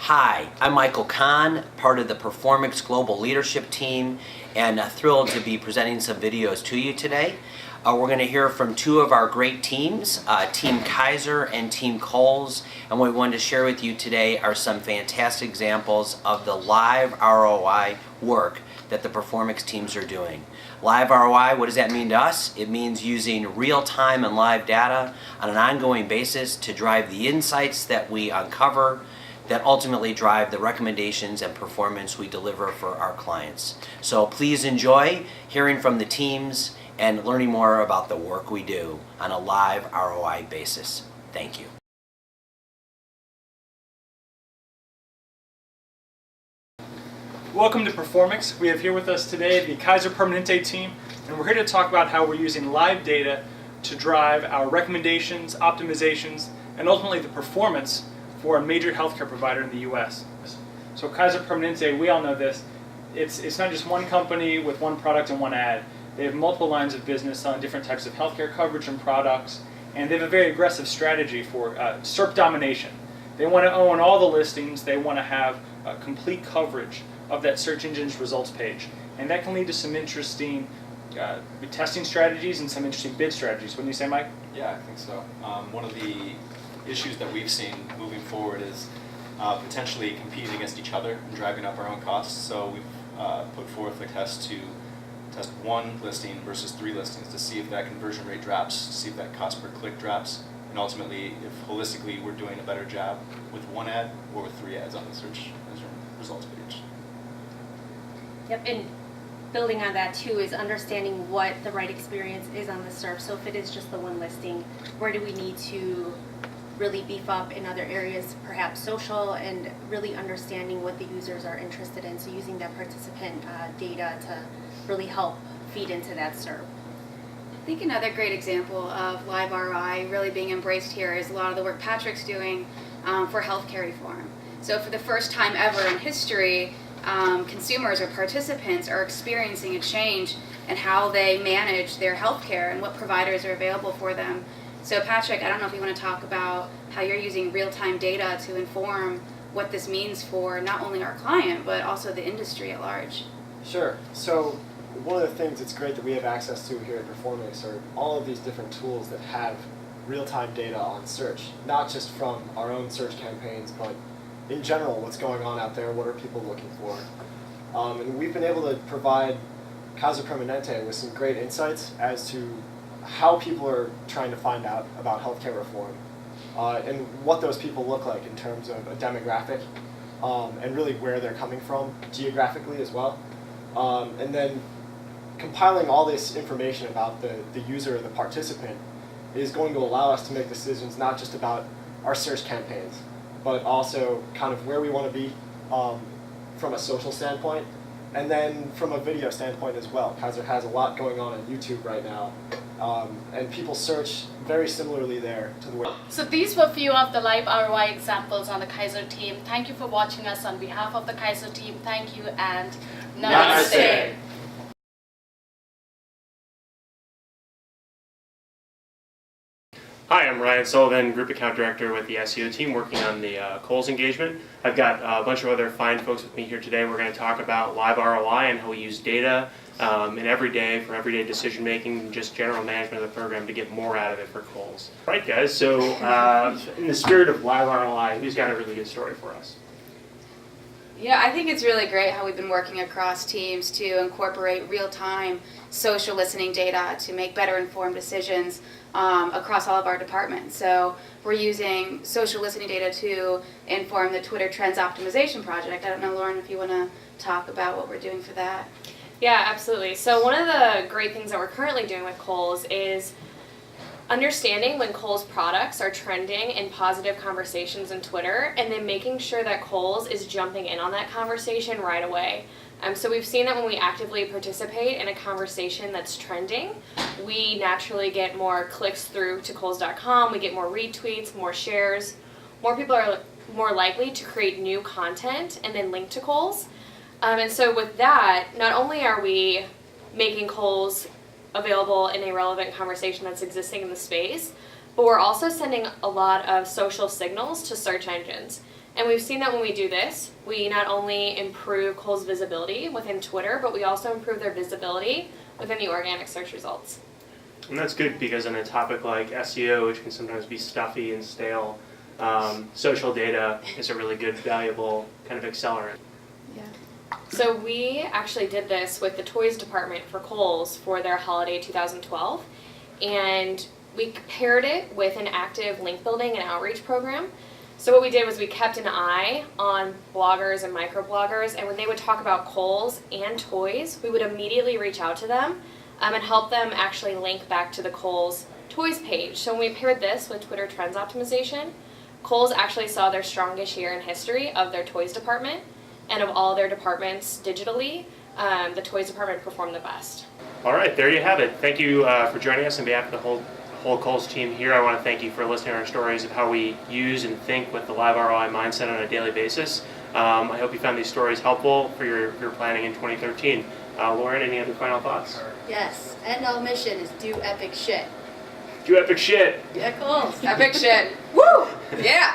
Hi, I'm Michael Kahn, part of the Performics Global Leadership Team, and thrilled to be presenting some videos to you today. We're going to hear from two of our great teams, Team Kaiser and Team Kohl's, and what we wanted to share with you today are some fantastic examples of the live ROI work that the Performics teams are doing. Live ROI, what does that mean to us? It means using real-time and live data on an ongoing basis to drive the insights that we uncover that ultimately drive the recommendations and performance we deliver for our clients. So please enjoy hearing from the teams and learning more about the work we do on a live ROI basis. Thank you. Welcome to Performics. We have here with us today the Kaiser Permanente team, and we're here to talk about how we're using live data to drive our recommendations, optimizations, and ultimately the performance for a major healthcare provider in the U.S. So Kaiser Permanente, we all know this, it's not just one company with one product and one ad. They have multiple lines of business on different types of healthcare coverage and products, and they have a very aggressive strategy for SERP domination. They want to own all the listings, they want to have complete coverage of that search engine's results page. And that can lead to some interesting testing strategies and some interesting bid strategies. Wouldn't you say, Mike? Yeah, I think so. One of the issues that we've seen moving forward is potentially competing against each other and driving up our own costs. So we've put forth a test to test one listing versus 3 listings to see if that conversion rate drops, to see if that cost per click drops, and ultimately if holistically we're doing a better job with 1 ad or with 3 ads on the search results page. Yep, and building on that too is understanding what the right experience is on the SERP. So if it is just the one listing, where do we need to really beef up in other areas, perhaps social, and really understanding what the users are interested in. So using that participant data to really help feed into that SERP. I think another great example of live ROI really being embraced here is a lot of the work Patrick's doing for healthcare reform. So for the first time ever in history, consumers or participants are experiencing a change in how they manage their healthcare and what providers are available for them. So Patrick, I don't know if you want to talk about how you're using real-time data to inform what this means for not only our client, but also the industry at large. Sure. So one of the things that's great that we have access to here at Performics are all of these different tools that have real-time data on search, not just from our own search campaigns, but in general, what's going on out there, what are people looking for. And we've been able to provide Kaiser Permanente with some great insights as to how people are trying to find out about healthcare reform and what those people look like in terms of a demographic and really where they're coming from geographically as well. And then compiling all this information about the user or the participant is going to allow us to make decisions not just about our search campaigns, but also kind of where we want to be from a social standpoint, and then from a video standpoint as well. Kaiser has a lot going on YouTube right now, and people search very similarly there to the way. So these were a few of the live ROI examples on the Kaiser team. Thank you for watching us. On behalf of the Kaiser team, thank you and Namaste. Hi, I'm Ryan Sullivan, Group Account Director with the SEO team working on the Kohl's engagement. I've got a bunch of other fine folks with me here today. We're going to talk about live ROI and how we use data in everyday decision making and just general management of the program to get more out of it for Kohl's. Right guys, so in the spirit of live ROI, who's got a really good story for us? Yeah, I think it's really great how we've been working across teams to incorporate real-time social listening data to make better informed decisions across all of our departments. So we're using social listening data to inform the Twitter Trends Optimization Project. I don't know, Lauren, if you want to talk about what we're doing for that. Yeah, absolutely. So one of the great things that we're currently doing with Kohl's is understanding when Kohl's products are trending in positive conversations in Twitter, and then making sure that Kohl's is jumping in on that conversation right away. So we've seen that when we actively participate in a conversation that's trending, we naturally get more clicks through to Kohls.com, we get more retweets, more shares, more people are more likely to create new content and then link to Kohl's. And so with that, not only are we making Kohl's available in a relevant conversation that's existing in the space, but we're also sending a lot of social signals to search engines. And we've seen that when we do this, we not only improve Kohl's visibility within Twitter, but we also improve their visibility within the organic search results. And that's good because on a topic like SEO, which can sometimes be stuffy and stale, social data is a really good, valuable kind of accelerant. So we actually did this with the toys department for Kohl's for their holiday 2012, and we paired it with an active link building and outreach program. So what we did was we kept an eye on bloggers and microbloggers, and when they would talk about Kohl's and toys, we would immediately reach out to them and help them actually link back to the Kohl's toys page. So when we paired this with Twitter Trends Optimization, Kohl's actually saw their strongest year in history of their toys department, and of all their departments digitally, the toys department performed the best. All right, there you have it. Thank you for joining us on behalf of the whole Kohl's team here. I want to thank you for listening to our stories of how we use and think with the live ROI mindset on a daily basis. I hope you found these stories helpful for your planning in 2013. Lauren, any other final thoughts? Yes, end all mission is do epic shit. Do epic shit. Yeah, cool. Epic shit. Woo! Yeah!